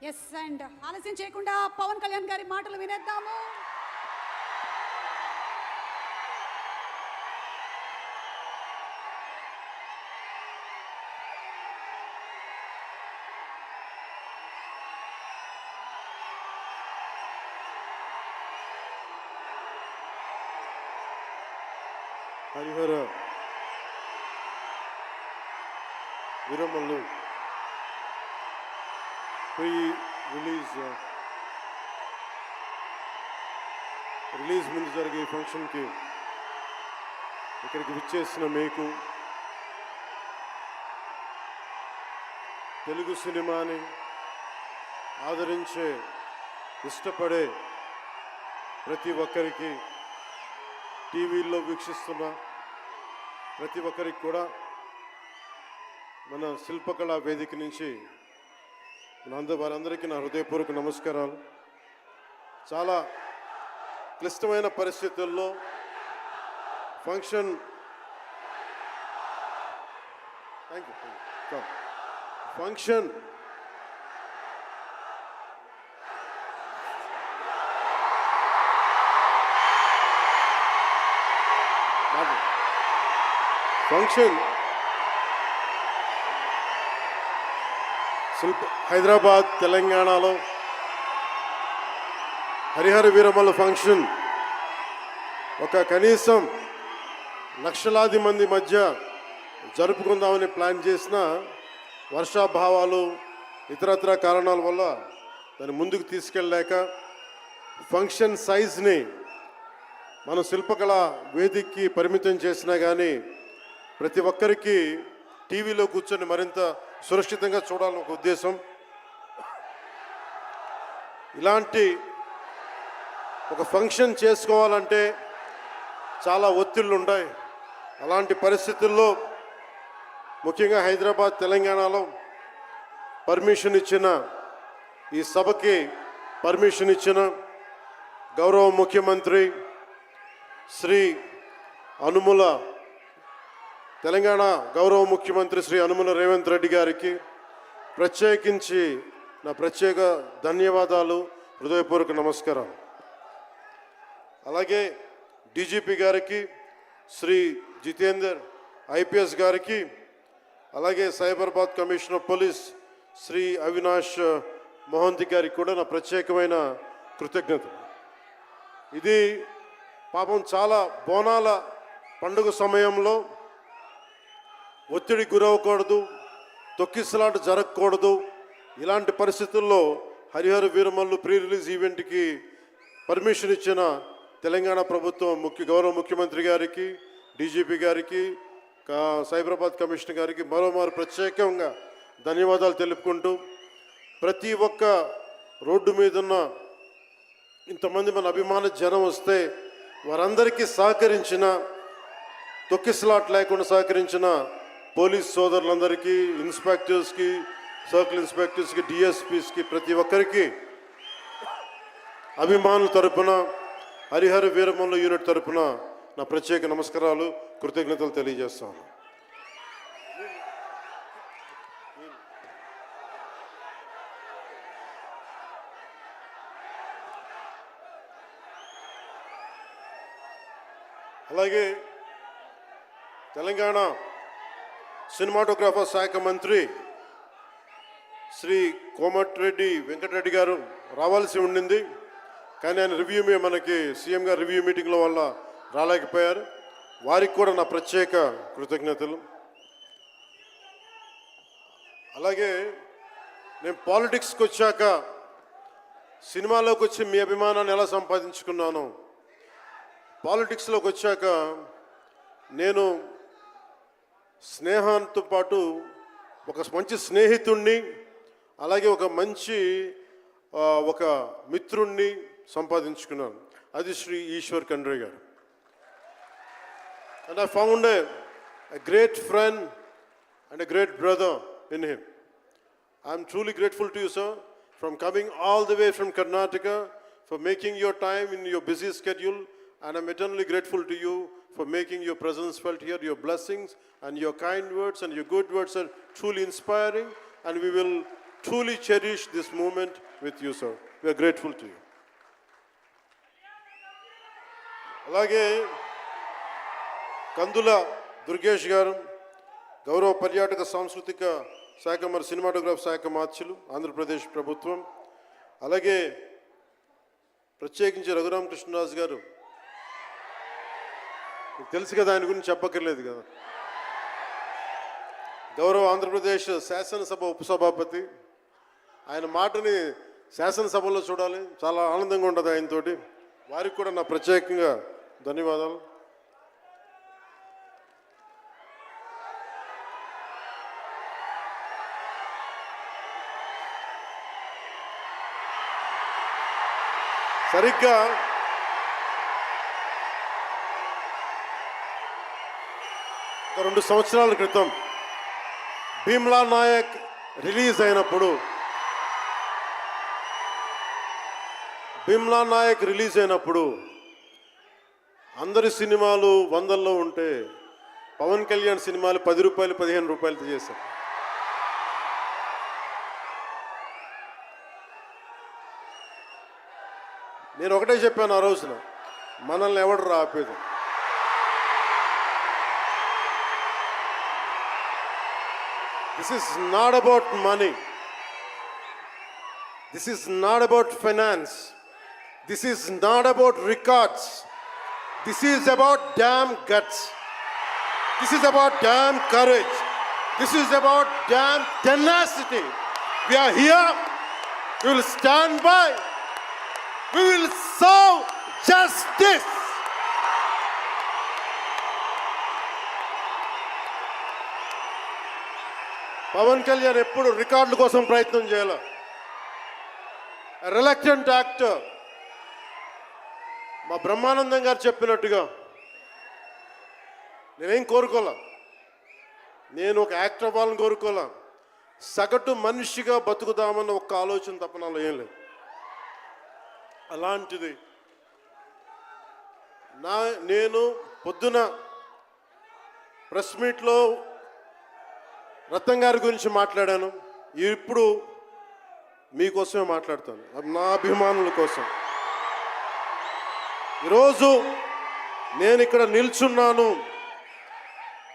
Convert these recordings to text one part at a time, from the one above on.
Yes and ఆలస్యం చేయకుండా పవన్ కళ్యాణ్ గారి మాటలు వినేద్దాము. హరిహర వీరమల్లు ప్రీ రిలీజ్ ముందు జరిగే ఫంక్షన్కి ఇక్కడికి విచ్చేసిన మీకు, తెలుగు సినిమాని ఆదరించే ఇష్టపడే ప్రతి ఒక్కరికి, టీవీల్లో వీక్షిస్తున్న ప్రతి ఒక్కరికి కూడా మన శిల్పకళా వేదిక నుంచి వారందరికీ నా హృదయపూర్వక నమస్కారాలు. చాలా క్లిష్టమైన పరిస్థితుల్లో ఫంక్షన్ హైదరాబాద్ తెలంగాణలో హరిహర వీరమల్లు ఫంక్షన్ ఒక కనీసం లక్షలాది మంది మధ్య జరుపుకుందామని ప్లాన్ చేసిన వర్షాభావాలు ఇతరత్ర కారణాల వల్ల దాన్ని ముందుకు తీసుకెళ్ళలేక ఫంక్షన్ సైజ్ని మనం శిల్పకళ వేదికకి పరిమితం చేసినా కానీ ప్రతి ఒక్కరికి టీవీలో కూర్చొని మరింత సురక్షితంగా చూడాలని ఒక ఉద్దేశం. ఇలాంటి ఒక ఫంక్షన్ చేసుకోవాలంటే చాలా ఒత్తిళ్ళు ఉంటాయి. అలాంటి పరిస్థితుల్లో ముఖ్యంగా హైదరాబాద్ తెలంగాణలో పర్మిషన్ ఇచ్చిన, ఈ సభకి పర్మిషన్ ఇచ్చిన గౌరవ ముఖ్యమంత్రి శ్రీ అనుముల తెలంగాణ గౌరవ ముఖ్యమంత్రి శ్రీ అనుముల రేవంత్ రెడ్డి గారికి ప్రత్యేకించి నా ప్రత్యేక ధన్యవాదాలు, హృదయపూర్వక నమస్కారాలు. అలాగే డీజీపీ గారికి, శ్రీ జితేందర్ ఐపీఎస్ గారికి, అలాగే సైబరాబాద్ కమిషనర్ పోలీస్ శ్రీ అవినాష్ మోహంతి గారికి కూడా నా ప్రత్యేకమైన కృతజ్ఞతలు. ఇది పాపం చాలా బోనాల పండుగ సమయంలో ఒత్తిడి గురవకూడదు, తొక్కిసలాట జరగకూడదు. ఇలాంటి పరిస్థితుల్లో హరిహర వీరమల్లు ప్రీ రిలీజ్ ఈవెంట్కి పర్మిషన్ ఇచ్చిన తెలంగాణ ప్రభుత్వం గౌరవ ముఖ్యమంత్రి గారికి, డీజీపీ గారికి, సైబరాబాద్ కమిషనర్ గారికి మరోమారు ప్రత్యేకంగా ధన్యవాదాలు తెలుపుకుంటూ, ప్రతి ఒక్క రోడ్డు మీద ఉన్న ఇంతమంది మన అభిమాన జనం వస్తే వారందరికీ సహకరించిన, తొక్కిసలాట లేకుండా సహకరించిన పోలీస్ సోదరులందరికీ, ఇన్స్పెక్టర్స్కి, సర్కిల్ ఇన్స్పెక్టర్స్కి, డిఎస్పీస్కి, ప్రతి ఒక్కరికి అభిమానుల తరపున, హరిహర వీరమల్లు యూనిట్ తరపున నా ప్రత్యేక నమస్కారాలు, కృతజ్ఞతలు తెలియజేస్తాను. అలాగే తెలంగాణ సినిమాటోగ్రాఫర్ శాఖ మంత్రి శ్రీ కోమటిరెడ్డి వెంకటరెడ్డి గారు రావాల్సి ఉండింది, కానీ ఆయన మనకి సీఎం గారు రివ్యూ మీటింగ్ల వల్ల రాలేకపోయారు. వారికి కూడా నా ప్రత్యేక కృతజ్ఞతలు. అలాగే నేను పాలిటిక్స్కి వచ్చాక సినిమాలోకి వచ్చి మీ అభిమానాన్ని ఎలా సంపాదించుకున్నాను, పాలిటిక్స్లోకి వచ్చాక నేను స్నేహంతో పాటు ఒక మంచి స్నేహితుణ్ణి, అలాగే ఒక మంచి ఒక మిత్రుణ్ణి సంపాదించుకున్నాను. అది శ్రీ ఈశ్వర్ ఖండ్రే గారు. And I found a great friend and a great brother in him. I am truly grateful to you, sir, from coming all the way from Karnataka, for making your time in your busy schedule, and I'm eternally grateful to you for making your presence felt here. Your blessings and your kind words and your good words are truly inspiring, and we will truly cherish this moment with you, sir. We are grateful to you. అలాగే కందుల దుర్గేష్ గారు గౌరవ పర్యాటక సాంస్కృతిక శాఖ మరి cinematograph శాఖ మార్చులు ఆంధ్రప్రదేశ్ ప్రభుత్వం. అలాగే ప్రత్యేకించి రఘురామకృష్ణరాజు గారు, మీకు తెలుసు కదా, ఆయన గురించి చెప్పక్కర్లేదు కదా. గౌరవ ఆంధ్రప్రదేశ్ శాసనసభ ఉపసభాపతి, ఆయన మాటని శాసనసభలో చూడాలి, చాలా ఆనందంగా ఉంటుంది ఆయనతోటి. వారికి కూడా నా ప్రత్యేకంగా ధన్యవాదాలు. సరిగ్గా ఒక 2 సంవత్సరాల క్రితం భీమ్లా నాయక్ రిలీజ్ అయినప్పుడు, అందరి సినిమాలు 100లో ఉంటే పవన్ కళ్యాణ్ సినిమాలు 10 రూపాయలు 15 రూపాయలతో చేశారు. నేను ఒకటే చెప్పాను ఆ రోజున, మనల్ని ఎవడు రాపేది. This is not about money. This is not about finance. This is not about records. This is about damn guts. This is about damn courage. This is about damn tenacity. We are here. We will stand by. We will serve justice. Pawan Kalyan ఎప్పుడు రికార్డుల కోసం ప్రయత్నం చేయాల. Reluctant actor. మా బ్రహ్మానందం గారు చెప్పినట్టుగా నేనేం కోరుకోలే, నేను ఒక యాక్టర్ అవ్వాలని కోరుకోలే, సగటు మనిషిగా బతుకుదామన్న ఒక్క ఆలోచన తప్ప నాలో ఏం లేదు. అలాంటిది నేను పొద్దున ప్రెస్ మీట్లో రత్నం గారి గురించి మాట్లాడాను, ఇప్పుడు మీకోసమే మాట్లాడతాను, నా అభిమానుల కోసం. ఈరోజు నేను ఇక్కడ నిల్చున్నాను,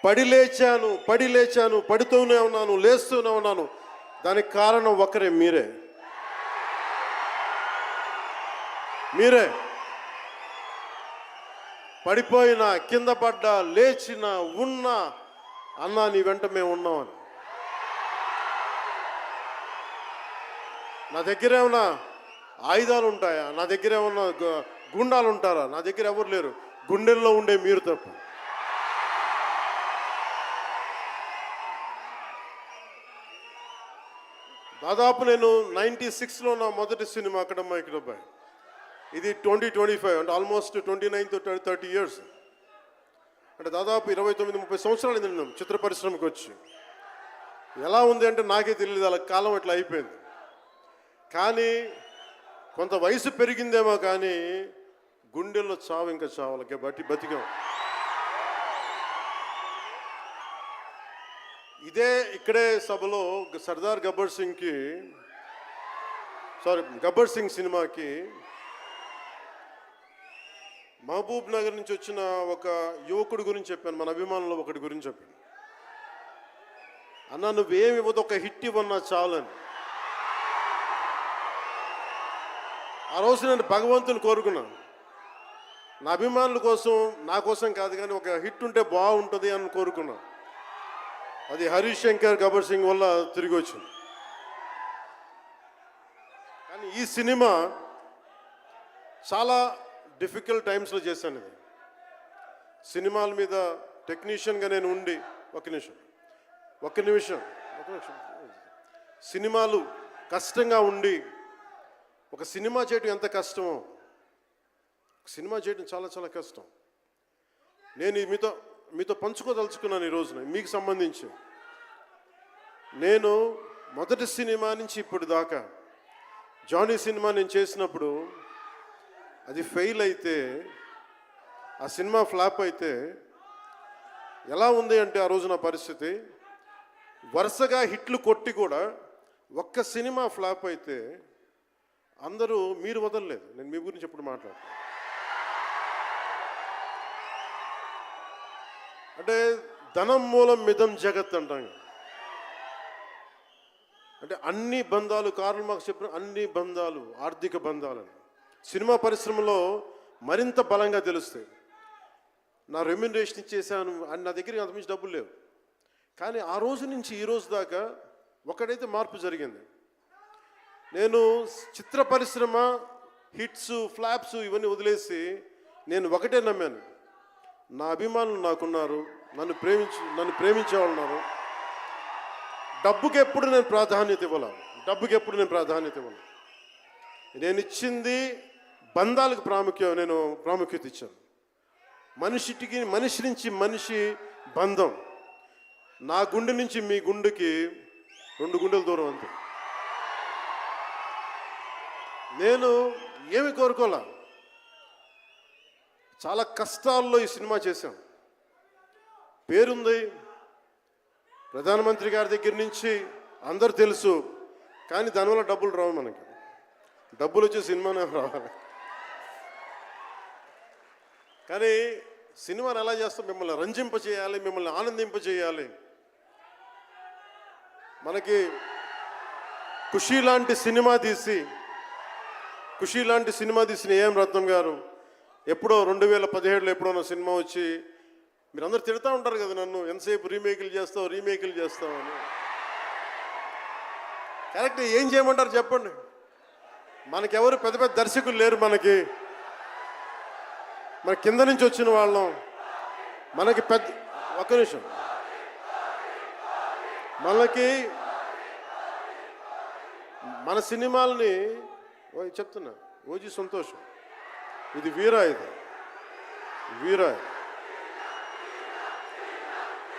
పడి లేచాను, పడుతూనే ఉన్నాను, లేస్తూనే ఉన్నాను. దానికి కారణం ఒకరే, మీరే. పడిపోయినా, కింద పడ్డా, లేచినా, ఉన్నా, అన్నా నీ వెంట మేము ఉన్నామని. నా దగ్గర ఏమన్నా ఆయుధాలు ఉంటాయా? నా దగ్గర ఏమన్నా గుండాలు ఉంటారా? నా దగ్గర ఎవరు లేరు, గుండెల్లో ఉండే మీరు తప్ప. దాదాపు నేను 96లో నా మొదటి సినిమా అక్కడమ్మ ఇక్కడబ్బాయి. ఇది 2025 అంటే ఆల్మోస్ట్ 29 to 30 years. అంటే దాదాపు 29-30 సంవత్సరాలు నేను చిత్ర పరిశ్రమకు వచ్చి. ఎలా ఉంది అంటే నాకే తెలియదు, అలా కాలం ఇట్లా అయిపోయింది. కానీ కొంత వయసు పెరిగిందేమో కానీ గుండెల్లో చావు ఇంకా చావాలి, బతికాం. ఇక్కడే సభలో సర్దార్ గబ్బర్ సింగ్ సినిమాకి మహబూబ్ నగర్ నుంచి వచ్చిన ఒక యువకుడి గురించి చెప్పాను, మన అభిమానులు ఒకటి గురించి చెప్పాను. అన్నా నువ్వేమి ఇవ్వదు, ఒక హిట్ ఇవ్వన్నా చాలని. ఆ రోజు నేను భగవంతుని కోరుకున్నాను, నా అభిమానుల కోసం, నా కోసం కాదు కానీ ఒక హిట్ ఉంటే బాగుంటుంది అని కోరుకున్నాను. అది హరీష్ శంకర్ గబ్బర్ సింగ్ వల్ల తిరిగి వచ్చింది. కానీ ఈ సినిమా చాలా డిఫికల్ట్ టైమ్స్లో చేశాను. ఇది సినిమాల మీద టెక్నీషియన్గా నేను ఉండి ఒక నిమిషం సినిమాలు కష్టంగా ఉండి, ఒక సినిమా చేయడం ఎంత కష్టమో, సినిమా చేయడం చాలా చాలా కష్టం. నేను మీతో పంచుకోదలుచుకున్నాను ఈ రోజున. మీకు సంబంధించి నేను మొదటి సినిమా నుంచి ఇప్పుడు దాకా జానీ సినిమా నేను చేసినప్పుడు అది ఫెయిల్ అయితే, ఆ సినిమా ఫ్లాప్ అయితే ఎలా ఉంది అంటే ఆ రోజు నా పరిస్థితి, వరుసగా హిట్లు కొట్టి కూడా ఒక్క సినిమా ఫ్లాప్ అయితే అందరూ మీరు వదలలేదు. నేను మీ గురించి ఎప్పుడు మాట్లాడతాను. అంటే ధనం మూలం మిదం జగత్ అంటాం. అంటే అన్ని బంధాలు, కార్ల్ మార్క్స్ చెప్పిన అన్ని బంధాలు ఆర్థిక బంధాలని సినిమా పరిశ్రమలో మరింత బలంగా తెలుస్తాయి. నా రెమ్యునరేషన్ ఇచ్చేసాను అని నా దగ్గర అంతమించి డబ్బులు లేవు. కానీ ఆ రోజు నుంచి ఈ రోజు దాకా ఒకటైతే మార్పు జరిగింది. నేను చిత్ర పరిశ్రమ హిట్స్ ఫ్లాప్స్ ఇవన్నీ వదిలేసి నేను ఒకటే నమ్మాను, నా అభిమానులు నాకున్నారు, నన్ను ప్రేమించే వాళ్ళు ఉన్నారు. డబ్బుకి ఎప్పుడు నేను ప్రాధాన్యత ఇవ్వను. నేను ఇచ్చింది బంధాలకు ప్రాముఖ్యత ఇచ్చాను. మనిషి నుంచి మనిషి బంధం. నా గుండె నుంచి మీ గుండెకి 2 గుండెల దూరం అంతే. నేను ఏమి కోరుకోలే, చాలా కష్టాల్లో ఈ సినిమా చేశాం. పేరుంది, ప్రధానమంత్రి గారి దగ్గర నుంచి అందరు తెలుసు. కానీ దానివల్ల డబ్బులు రావు. మనకి డబ్బులు వచ్చే సినిమానే రావాలి. కానీ సినిమాని ఎలా చేస్తాం? మిమ్మల్ని రంజింపచేయాలి, మిమ్మల్ని ఆనందింపచేయాలి. మనకి ఖుషీ లాంటి సినిమా తీసిన ఏఎం రత్నం గారు ఎప్పుడో 2017లో ఎప్పుడో సినిమా వచ్చి మీరందరూ తిడతా ఉంటారు కదా నన్ను, ఎంతసేపు రీమేకులు చేస్తావు అని. కరెక్ట్, ఏం చేయమంటారు చెప్పండి? మనకెవరు పెద్ద పెద్ద దర్శకులు లేరు. మన కింద నుంచి వచ్చిన వాళ్ళం. మనకి ఒక్క నిమిషం, మన సినిమాలని చెప్తున్నా, ఓజీ సంతోషం, ఇది వీరా.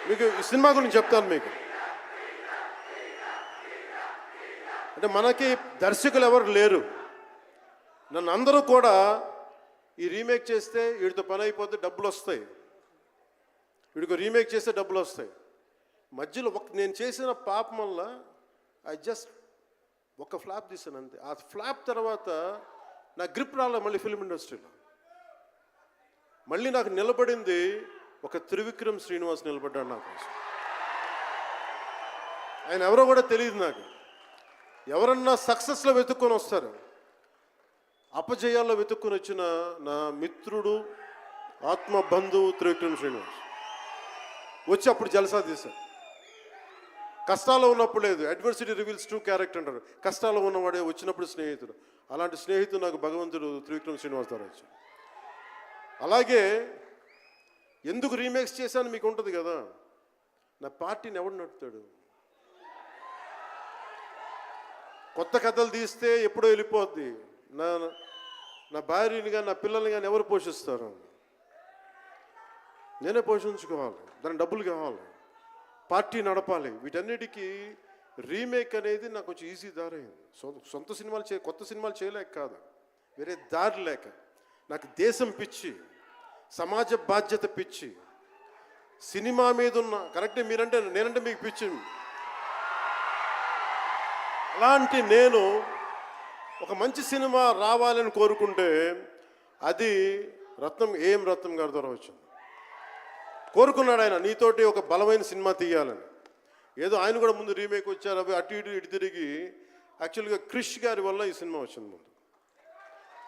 మీకు ఈ సినిమా గురించి చెప్తాను మీకు. అంటే మనకి దర్శకులు ఎవరు లేరు. నన్ను అందరూ కూడా ఈ రీమేక్ చేస్తే వీడితో పని అయిపోతే డబ్బులు వస్తాయి, వీడికి రీమేక్ చేస్తే డబ్బులు వస్తాయి. మధ్యలో నేను చేసిన పాపం వల్ల ఒక ఫ్లాప్ తీసాను అంతే. ఆ ఫ్లాప్ తర్వాత నా గ్రిప్ రాలే మళ్ళీ ఫిల్మ్ ఇండస్ట్రీలో. మళ్ళీ నాకు నిలబడింది ఒక త్రివిక్రమ్ శ్రీనివాస్ నిలబడ్డాడు నా కోసం. ఆయన ఎవరో కూడా తెలియదు నాకు. ఎవరన్నా సక్సెస్లో వెతుక్కొని వస్తారు, అపజయాల్లో వెతుక్కుని వచ్చిన నా మిత్రుడు, ఆత్మ బంధువు త్రివిక్రమ్ శ్రీనివాస్ వచ్చి అప్పుడు జలసా తీశారు. కష్టాల్లో ఉన్నప్పుడు లేదు, అడ్వర్సిటీ రివీల్స్ ట్రూ క్యారెక్టర్ అంటారు. కష్టాల్లో ఉన్నవాడే వచ్చినప్పుడు స్నేహితుడు. అలాంటి స్నేహితుడు నాకు భగవంతుడు త్రివిక్రమ్ శ్రీనివాస్ ద్వారా వచ్చాడు. అలాగే ఎందుకు రీమేక్స్ చేశాను మీకు ఉంటుంది కదా. నా పార్టీని ఎవడు నడుపుతాడు? కొత్త కథలు తీస్తే ఎప్పుడో వెళ్ళిపోద్ది. నా భార్యని కానీ నా పిల్లల్ని కానీ ఎవరు పోషిస్తారు? నేనే పోషించుకోవాలి, దానికి డబ్బులు కావాలి, పార్టీ నడపాలి. వీటన్నిటికీ రీమేక్ అనేది నాకు కొంచెం ఈజీ దారి అయింది. సొంత సినిమాలు కొత్త సినిమాలు చేయలేక కాదు, వేరే దారి లేక. నాకు దేశం పిచ్చి, సమాజ బాధ్యత పిచ్చి, సినిమా మీద ఉన్న కరెక్టే. నేనంటే మీకు పిచ్చి. అలాంటి నేను ఒక మంచి సినిమా రావాలని కోరుకుంటే అది ఏఎం రత్నం గారి ద్వారా వచ్చింది. కోరుకున్నాడు ఆయన, నీతోటి ఒక బలమైన సినిమా తీయాలని. ఏదో ఆయన కూడా ముందు రీమేక్ వచ్చారు, అవి అటు ఇటు తిరిగి యాక్చువల్గా క్రిష్ గారి వల్ల ఈ సినిమా వచ్చింది. ముందు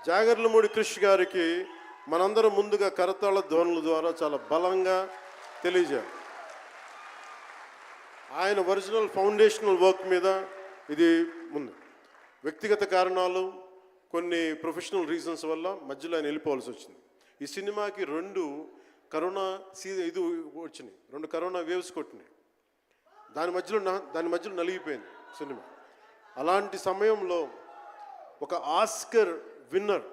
జాగర్లమూడి క్రిష్ గారికి మనందరం ముందుగా కరతాళ ధ్వనుల ద్వారా చాలా బలంగా తెలియజేయాలి. ఆయన ఒరిజినల్ ఫౌండేషనల్ వర్క్ మీద ఇది ముందు. వ్యక్తిగత కారణాలు, కొన్ని ప్రొఫెషనల్ రీజన్స్ వల్ల మధ్యలో ఆయన వెళ్ళిపోవాల్సి వచ్చింది. ఈ సినిమాకి 2 కరోనా ఇది వచ్చినాయి, 2 కరోనా వేవ్స్ కొట్టినాయి. దాని మధ్యలో నలిగిపోయింది సినిమా. అలాంటి సమయంలో ఒక ఆస్కర్ విన్నర్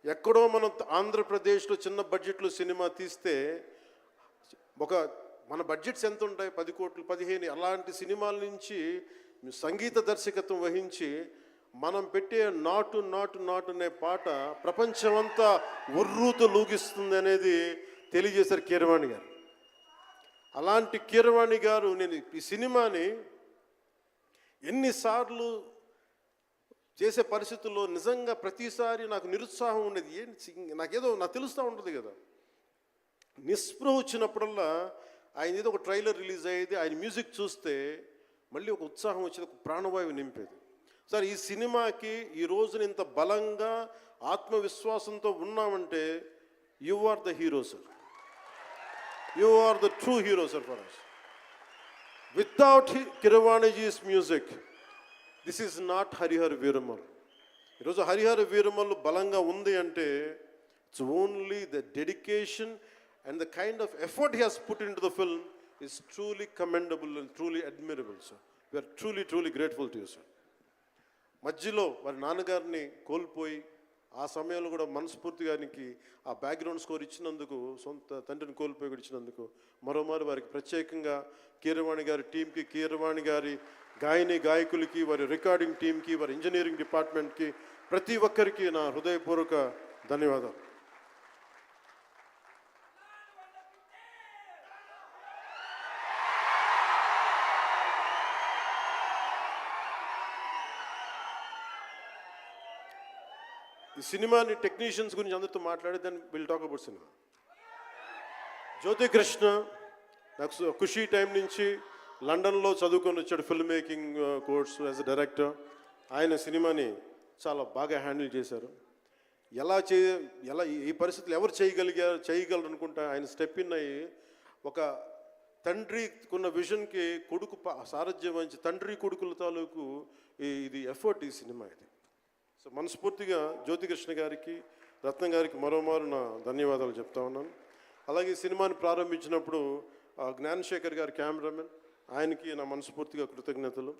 ఎక్కడో మనం ఆంధ్రప్రదేశ్లో చిన్న బడ్జెట్లో సినిమా తీస్తే మన బడ్జెట్స్ ఎంత ఉంటాయి? 10 కోట్లు 15. అలాంటి సినిమాల నుంచి సంగీత దర్శకత్వం వహించి మనం పెట్టే నాటు నాటు నాటు అనే పాట ప్రపంచమంతా ఉర్రూతో లూగిస్తుంది అనేది తెలియజేశారు కీరవాణి గారు. అలాంటి కీరవాణి గారు నేను ఈ సినిమాని ఎన్నిసార్లు చేసే పరిస్థితుల్లో నిజంగా ప్రతిసారి నాకు నిరుత్సాహం ఉండేది. నాకేదో నాకు తెలుస్తూ ఉంటుంది కదా, నిస్పృహ వచ్చినప్పుడల్లా ఆయన ఏదో ఒక ట్రైలర్ రిలీజ్ అయ్యేది, ఆయన మ్యూజిక్ చూస్తే మళ్ళీ ఒక ఉత్సాహం వచ్చేది, ఒక ప్రాణవాయువు నింపేది. సార్, ఈ సినిమాకి ఈ రోజున ఇంత బలంగా ఆత్మవిశ్వాసంతో ఉన్నామంటే you are the hero sir. You are the true hero sir for us. Without కిరవాణిజీస్ music this is not Harihara Veeramallu. ఈరోజు హరిహర వీరమల్ బలంగా ఉంది అంటే it's only the dedication and the kind of effort he has put into the film is truly commendable and truly admirable, sir. We are truly grateful to you, sir. మధ్యలో వారి నాన్నగారిని కోల్పోయి ఆ సమయంలో కూడా మనస్ఫూర్తిగా ఆయనకి ఆ బ్యాక్గ్రౌండ్ స్కోర్ ఇచ్చినందుకు, సొంత తండ్రిని కోల్పోయి కూడా ఇచ్చినందుకు మరోమారు వారికి ప్రత్యేకంగా కీరవాణి గారి టీంకి, కీరవాణి గారి గాయకులకి, వారి రికార్డింగ్ టీంకి, వారి ఇంజనీరింగ్ డిపార్ట్మెంట్కి, ప్రతి ఒక్కరికి నా హృదయపూర్వక ధన్యవాదాలు. ఈ సినిమాని టెక్నీషియన్స్ గురించి అందరితో మాట్లాడి then will talk about cinema. Jyothi Krishna నాకు ఖుషీ టైం నుంచి లండన్లో చదువుకొని వచ్చాడు, film making course as a director. ఆయన సినిమాని చాలా బాగా హ్యాండిల్ చేశారు. ఎలా ఈ పరిస్థితులు ఎవరు చేయగలరు అనుకుంటా ఆయన స్టెప్ ఇన్ అయ్యి ఒక తండ్రికున్న విజన్కి కొడుకు సారథ్యం వహించి తండ్రి కొడుకుల తాలూకు ఇది ఎఫర్ట్ ఈ సినిమా ఇది. సో మనస్ఫూర్తిగా జ్యోతికృష్ణ గారికి, రత్నం గారికి మరోమారు నా ధన్యవాదాలు చెప్తా ఉన్నాను. అలాగే ఈ సినిమాని ప్రారంభించినప్పుడు జ్ఞానశేఖర్ గారి కెమెరామెన్, ఆయనకి నా మనస్ఫూర్తిగా కృతజ్ఞతలు.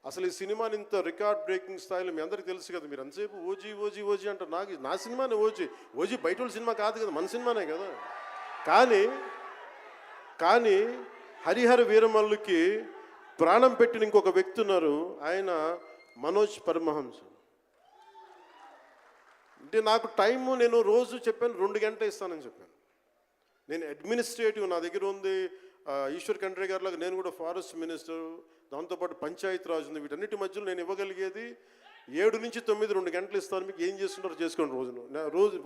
అసలు ఈ సినిమాని ఇంత రికార్డ్ బ్రేకింగ్ స్థాయిలో మీ అందరికీ తెలుసు కదా, మీరు అంతసేపు ఓజీ అంటారు. నా సినిమానే ఓజీ బయట వాళ్ళ సినిమా కాదు కదా, మన సినిమానే కదా. కానీ హరిహర వీరమల్లుకి ప్రాణం పెట్టిన ఇంకొక వ్యక్తి ఉన్నారు, ఆయన మనోజ్ పరమహంస. అంటే నాకు టైము నేను రోజు చెప్పాను 2 గంటలు ఇస్తానని చెప్పాను. నేను అడ్మినిస్ట్రేటివ్ నా దగ్గర ఉంది, ఈశ్వర్ ఖండ్రే గారిలాగా నేను కూడా ఫారెస్ట్ మినిస్టర్, దాంతోపాటు పంచాయతీ రాజ్ ఉంది. వీటన్నిటి మధ్యలో నేను ఇవ్వగలిగేది 7 నుంచి 9 2 గంటలు ఇస్తాను. మీకు ఏం చేస్తుంటారో చేసుకోండి.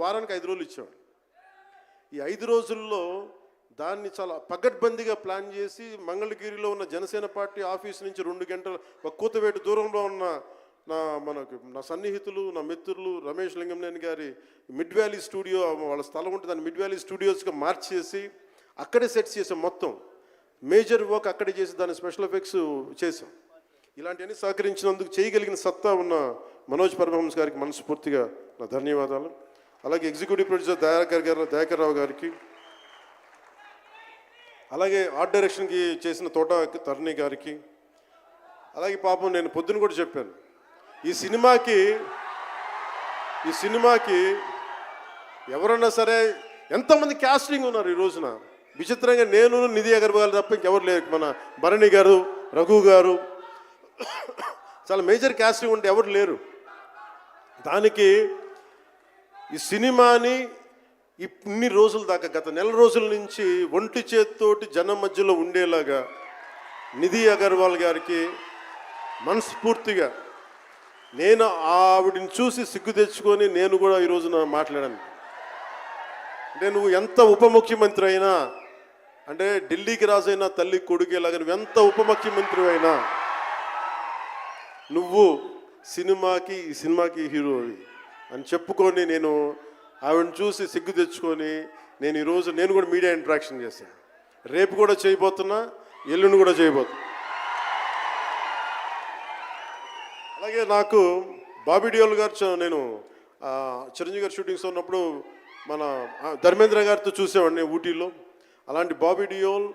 వారానికి 5 రోజులు ఇచ్చేవాడు. ఈ 5 రోజుల్లో దాన్ని చాలా పగడ్బందీగా ప్లాన్ చేసి మంగళగిరిలో ఉన్న జనసేన పార్టీ ఆఫీస్ నుంచి 2 గంటల ఒక కూతవేటు దూరంలో ఉన్న నా సన్నిహితులు, నా మిత్రులు రమేష్ లింగంనేని గారి మిడ్ వ్యాలీ స్టూడియో, వాళ్ళ స్థలం ఉంటే దాన్ని మిడ్ వ్యాలీ స్టూడియోస్గా మార్చేసి అక్కడే సెట్స్ చేసాం. మొత్తం మేజర్ వర్క్ అక్కడే చేసి దాని స్పెషల్ ఎఫెక్ట్స్ చేసాం. ఇలాంటివన్నీ సహకరించినందుకు, చేయగలిగిన సత్తా ఉన్న మనోజ్ పరమహంస గారికి మనస్ఫూర్తిగా నా ధన్యవాదాలు. అలాగే ఎగ్జిక్యూటివ్ ప్రొడ్యూసర్ దయాకర్ రావు గారికి, అలాగే ఆర్ట్ డైరెక్షన్కి చేసిన తోట తరుణి గారికి, అలాగే పాపం నేను పొద్దున కూడా చెప్పాను, ఈ సినిమాకి ఎవరన్నా సరే ఎంతమంది క్యాస్టింగ్ ఉన్నారు ఈ రోజున. విచిత్రంగా నేను, నిధి అగర్వాల్ తప్ప ఇంకెవరు లేరు. మన భరణి గారు, రఘు గారు, చాలా మేజర్ క్యాస్టింగ్ ఉంటే ఎవరు లేరు. దానికి ఈ సినిమాని ఇన్ని రోజుల దాకా, గత నెల రోజుల నుంచి ఒంటి చేత్తోటి జనం మధ్యలో ఉండేలాగా నిధి అగర్వాల్ గారికి మనస్ఫూర్తిగా నేను ఆవిడని చూసి సిగ్గు తెచ్చుకొని నేను కూడా ఈ రోజున మాట్లాడాను. అంటే నువ్వు ఎంత ఉప ముఖ్యమంత్రి అయినా, అంటే ఢిల్లీకి రాజైనా తల్లి కొడుకేలాగా నువ్వు ఎంత ఉప ముఖ్యమంత్రి అయినా నువ్వు ఈ సినిమాకి హీరో అని చెప్పుకొని నేను ఆవిడని చూసి సిగ్గు తెచ్చుకొని నేను కూడా మీడియా ఇంటరాక్షన్ చేశాను. రేపు కూడా చేయబోతున్నా, ఎల్లుండి కూడా చేయబోతున్నా. అలాగే నాకు బాబీ డియోల్ గారు, నేను చిరంజీవి గారి షూటింగ్స్ ఉన్నప్పుడు మన ధర్మేంద్ర గారితో చూసేవాడిని ఊటీలో. అలాంటి Bobby Deol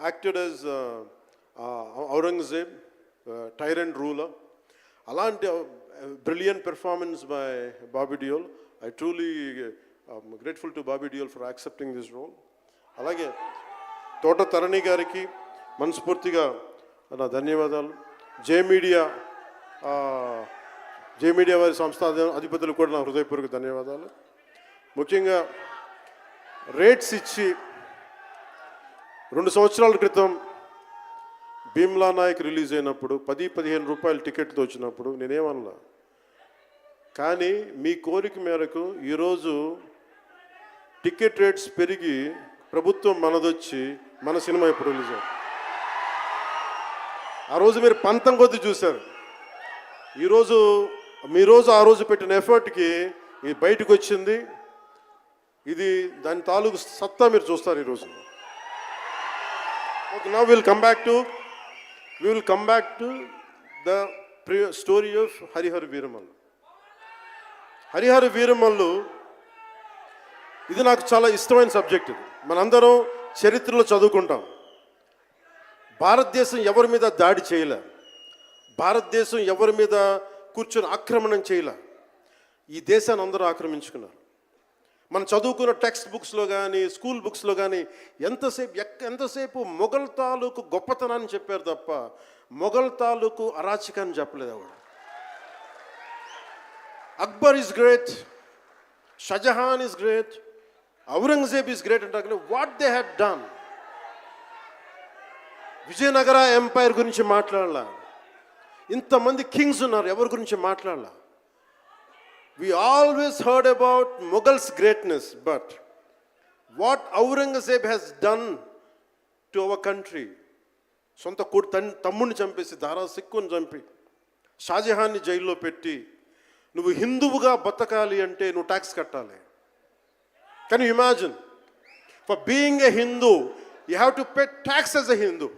acted as Aurangzeb, tyrant ruler. అలాంటి brilliant performance by Bobby Deol. I truly grateful to Bobby Deol for accepting this role. అలాగే తోట తరణి గారికి మనస్ఫూర్తిగా నా ధన్యవాదాలు. జే మీడియా వారి సంస్థ అధిపతులకు కూడా నా హృదయపూర్వక ధన్యవాదాలు. ముఖ్యంగా రేట్స్ ఇచ్చి 2 సంవత్సరాల క్రితం భీమ్లా నాయక్ రిలీజ్ అయినప్పుడు 10-15 రూపాయల టికెట్తో వచ్చినప్పుడు నేనేమన్నా. కానీ మీ కోరిక మేరకు ఈరోజు టికెట్ రేట్స్ పెరిగి ప్రభుత్వం మనదొచ్చి మన సినిమా ఇప్పుడు రిలీజ్ అయింది. ఆ రోజు మీరు పంతం కొద్ది చూశారు. ఈరోజు ఆ రోజు పెట్టిన ఎఫర్ట్కి ఇది బయటకు వచ్చింది. ఇది దాని తాలూకు సత్తా మీరు చూస్తారు ఈరోజు. Okay, now will come back to the story of Harihara Veeramallu. Harihara Veeramallu ఇది నాకు చాలా ఇష్టమైన సబ్జెక్ట్. ఇది మనందరం చరిత్రలో చదువుకుంటాం. భారతదేశం ఎవరి మీద దాడి చేయలే, భారతదేశం ఎవరి మీద కూర్చొని ఆక్రమణం చేయలే. ఈ దేశాన్ని అందరూ ఆక్రమించుకున్నారు. మనం చదువుకున్న టెక్స్ట్ బుక్స్లో కానీ స్కూల్ బుక్స్లో కానీ ఎంతసేపు మొఘల్ తాలూకు గొప్పతనాన్ని చెప్పారు తప్ప మొఘల్ తాలూకు అరాచకాన్ని చెప్పలేదు ఎవరు. Akbar is great, Shahjahan is great, Aurangzeb is great అంటే what they had done. Vijayanagara empire గురించి మాట్లాడాల. ఇంతమంది కింగ్స్ ఉన్నారు, ఎవరి గురించి మాట్లాడాల. We always heard about Mughals' greatness, but what Aurangzeb has done to our country, సొంత తమ్ముడిని చంపేసి దారా సిక్కుని చంపి షాజహాన్ని జైల్లో పెట్టి నువ్వు హిందువుగా బతకాలి అంటే నువ్వు ట్యాక్స్ కట్టాలి. Can you imagine? For being a Hindu you have to pay tax as a Hindu,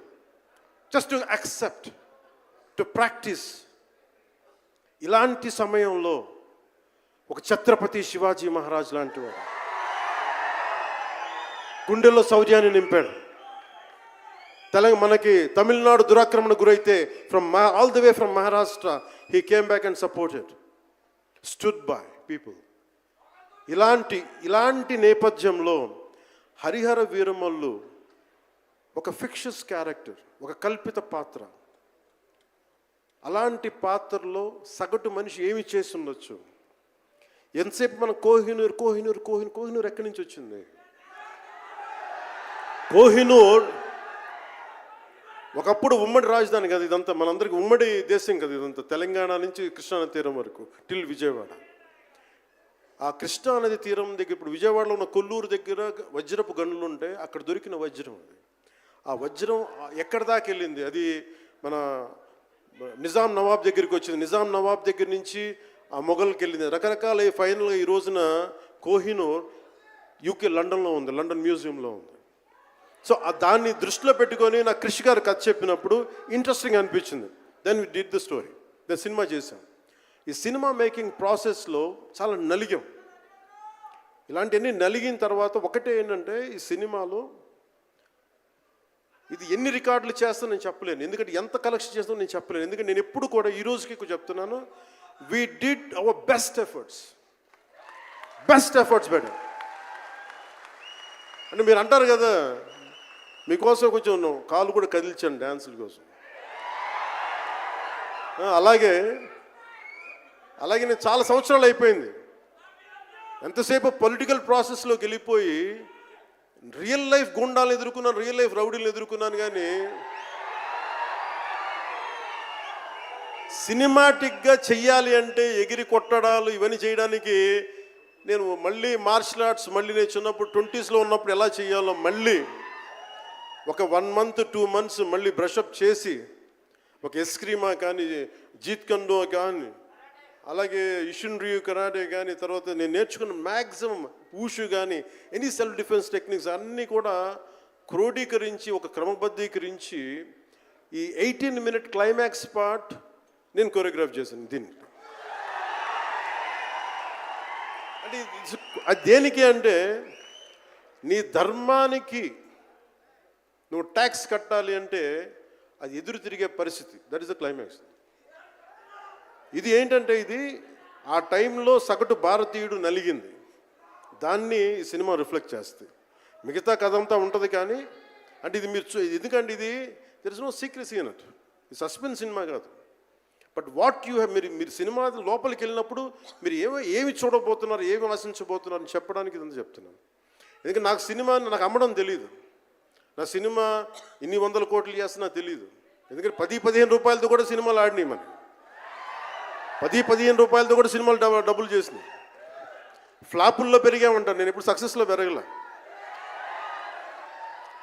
just to accept, to practice. ఇలాంటి సమయంలో ఒక ఛత్రపతి శివాజీ మహారాజ్ లాంటి వాడు గుండెల్లో శౌర్యాన్ని నింపాడు. మనకి తమిళనాడు దురాక్రమణ గురైతే all the way from Maharashtra he came back and supported, stood by people. ఇలాంటి నేపథ్యంలో హరిహర వీరమల్లు ఒక ఫిక్షస్ క్యారెక్టర్, ఒక కల్పిత పాత్ర. అలాంటి పాత్రలో సగటు మనిషి ఏమి చేసి ఉండొచ్చు? ఎంతసేపు మనం కోహినూర్ ఎక్కడి నుంచి వచ్చింది? కోహినూర్ ఒకప్పుడు ఉమ్మడి రాజధాని కదా ఇదంతా, మనందరికీ ఉమ్మడి దేశం కదా ఇదంతా, తెలంగాణ నుంచి కృష్ణానది తీరం వరకు టిల్ విజయవాడ. ఆ కృష్ణానది తీరం దగ్గర ఇప్పుడు విజయవాడలో ఉన్న కొల్లూరు దగ్గర వజ్రపు గనులు ఉంటే అక్కడ దొరికిన వజ్రం అది. ఆ వజ్రం ఎక్కడి దాకా వెళ్ళింది? అది మన నిజాం నవాబ్ దగ్గరికి వచ్చింది. నిజాం నవాబ్ దగ్గర నుంచి ఆ మొఘల్కి వెళ్ళింది. రకరకాల ఫైనల్గా ఈ రోజున కోహినూర్ యూకే లండన్లో ఉంది, లండన్ మ్యూజియంలో ఉంది. సో దాన్ని దృష్టిలో పెట్టుకొని నాకు కృషి గారు కథ చెప్పినప్పుడు ఇంట్రెస్టింగ్ అనిపించింది. Then we did the story, then cinema చేశాం. ఈ సినిమా మేకింగ్ ప్రాసెస్లో చాలా నలిగాం. ఇలాంటివన్నీ నలిగిన తర్వాత ఒకటే ఏంటంటే ఈ సినిమాలో ఇది ఎన్ని రికార్డులు చేస్తా నేను చెప్పలేను, ఎందుకంటే ఎంత కలెక్షన్ చేస్తానో నేను చెప్పలేను. ఎందుకంటే నేను ఎప్పుడు కూడా ఈ రోజుకి చెప్తున్నాను, we did our best efforts better. అంటే మీరు అంటారు కదా, మీకోసం కొంచెం కాలు కూడా కదిల్చాను డ్యాన్సుల కోసం. అలాగే నేను చాలా సంవత్సరాలు అయిపోయింది ఎంతసేపు పొలిటికల్ ప్రాసెస్లోకి వెళ్ళిపోయి రియల్ లైఫ్ గుండాలను ఎదుర్కొన్నాను, రియల్ లైఫ్ రౌడీలను ఎదుర్కొన్నాను. కానీ సినిమాటిక్గా చెయ్యాలి అంటే ఎగిరి కొట్టడాలు ఇవన్నీ చేయడానికి నేను మళ్ళీ మార్షల్ ఆర్ట్స్ నేను చిన్నప్పుడు 20s ఉన్నప్పుడు ఎలా చేయాలో మళ్ళీ ఒక 1 month 2 months మళ్ళీ బ్రషప్ చేసి ఒక ఎస్క్రీమా కానీ జీత్ కండో కానీ అలాగే ఇషున్రియు కరాటే కానీ తర్వాత నేను నేర్చుకున్న మ్యాక్సిమం ఊషు కానీ ఎనీ సెల్ఫ్ డిఫెన్స్ టెక్నిక్స్ అన్నీ కూడా క్రోడీకరించి ఒక క్రమబద్ధీకరించి ఈ 18-minute క్లైమాక్స్ పార్ట్ నేను కొరియోగ్రాఫ్ చేశాను. దీనికి అంటే అది దేనికి అంటే నీ ధర్మానికి నువ్వు ట్యాక్స్ కట్టాలి అంటే అది ఎదురు తిరిగే పరిస్థితి. That is the climax. ఇది ఏంటంటే ఇది ఆ టైంలో సగటు భారతీయుడు నలిగింది, దాన్ని ఈ సినిమా రిఫ్లెక్ట్ చేస్తుంది. మిగతా కథ అంతా ఉంటుంది కానీ అంటే ఇది మీరు ఎందుకంటే ఇది దెర్ ఇస్ నో సీక్రెసీ అన్నట్టు, ఇది సస్పెన్స్ సినిమా కాదు. బట్ వాట్ యూ హ్యావ్ మీరు సినిమా లోపలికి వెళ్ళినప్పుడు మీరు ఏమి చూడబోతున్నారు, ఏమి ఆశించబోతున్నారు అని చెప్పడానికి ఇదంతా చెప్తున్నాను. ఎందుకంటే నాకు సినిమా నాకు అమ్మడం తెలియదు, నా సినిమా ఇన్ని 100 కోట్లు చేస్తున్నా తెలియదు. ఎందుకంటే 10-15 రూపాయలతో కూడా సినిమాలు ఆడినాయి మనం. 10-15 రూపాయలతో కూడా సినిమాలు డబ్బులు చేసినాయి. ఫ్లాపుల్లో పెరిగామంటాను, నేను ఇప్పుడు సక్సెస్లో పెరగల.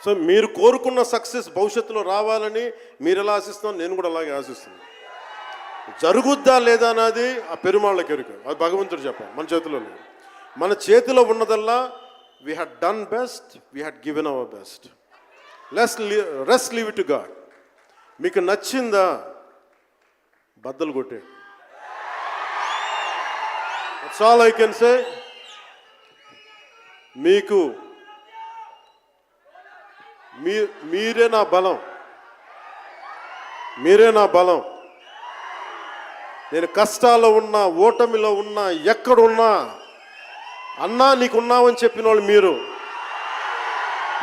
సో మీరు కోరుకున్న సక్సెస్ భవిష్యత్తులో రావాలని మీరు ఎలా ఆశిస్తున్నారో నేను కూడా అలాగే ఆశిస్తున్నాను. జరుగుద్దా లేదా అన్నది ఆ పెరుమాళ్ళకి ఎరుక, అది భగవంతుడు చెప్పాలి, మన చేతిలో లేదు. మన చేతిలో ఉన్నదల్లా we had done best, we had given our best. Rest leave it to God. మీకు నచ్చిందా బద్దలు కొట్టేయండి. That's all I can say. మీకు మీరే నా బలం, మీరే నా బలం. నేను కష్టాల్లో ఉన్నా, ఓటమిలో ఉన్నా, ఎక్కడున్నా అన్నా నీకున్నావని చెప్పిన వాళ్ళు మీరు.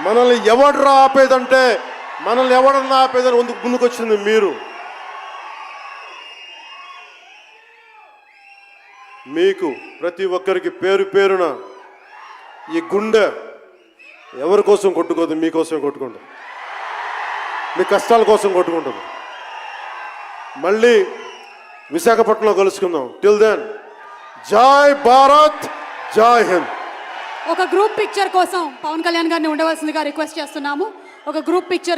మనల్ని ఎవడరా ఆపేదంటే, మనల్ని ఎవడన్నా ఆపేదని ముందుకొచ్చింది మీరు. మీకు ప్రతి ఒక్కరికి పేరు పేరున ఈ గుండె ఎవరి కోసం కొట్టుకోదు, మీకోసం కొట్టుకుంటుంది, మీ కష్టాల కోసం కొట్టుకుంటుంది. మళ్ళీ విశాఖపట్నంలో కలుసుకుందాం. టిల్ దెన్ జై భారత్, జై హింద్. ఒక గ్రూప్ పిక్చర్ కోసం పవన్ కళ్యాణ్ గారిని ఉండవలసిందిగా రిక్వెస్ట్ చేస్తున్నాము. ఒక గ్రూప్ పిక్చర్